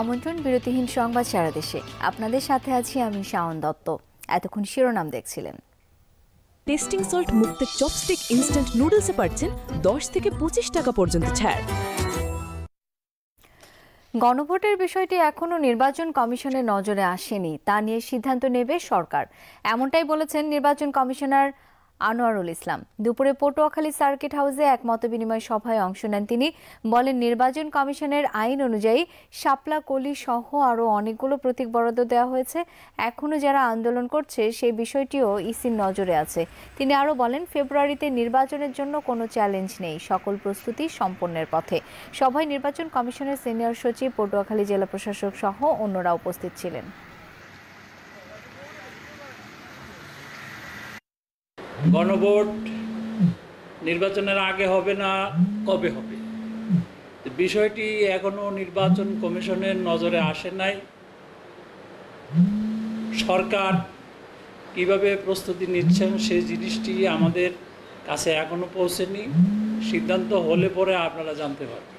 আমন্ত্রণ বিরতিহীন সংবাদ সারা দেশে। আপনাদের সাথে আছি আমি শাওন দত্ত। এতক্ষণ শিরোনাম দেখছিলেন। টেস্টিং সল্ট মুক্ত চপস্টিক ইনস্ট্যান্ট নুডলসে পাচ্ছেন 10 থেকে 25 টাকা পর্যন্ত ছাড়। গণভোটের বিষয়টি এখনও নির্বাচন কমিশনের নজরে আসেনি, তা নিয়ে সিদ্ধান্ত নেবে সরকার, এমনটাই বলেছেন নির্বাচন কমিশনার আনোয়ারুল ইসলাম। দুপুরে পটুয়াখালী সার্কিট হাউসে এক মতবিনিময় সভায় অংশ নেন তিনি। বলেন, নির্বাচন কমিশনের আইন অনুযায়ী শাপলা কলি সহ আরও অনেকগুলো প্রতীক বরাদ্দ দেওয়া হয়েছে। এখনও যারা আন্দোলন করছে সেই বিষয়টিও ইসির নজরে আছে। তিনি আরও বলেন, ফেব্রুয়ারিতে নির্বাচনের জন্য কোনো চ্যালেঞ্জ নেই, সকল প্রস্তুতি সম্পন্নের পথে। সভায় নির্বাচন কমিশনের সিনিয়র সচিব, পটুয়াখালী জেলা প্রশাসক সহ অন্যরা উপস্থিত ছিলেন। গণভোট নির্বাচনের আগে হবে না কবে হবে, বিষয়টি এখনো নির্বাচন কমিশনের নজরে আসে নাই। সরকার কিভাবে প্রস্তুতি নিচ্ছেন সেই জিনিসটি আমাদের কাছে এখনো পৌঁছেনি। সিদ্ধান্ত হলে পরে আপনারা জানতে পারবেন।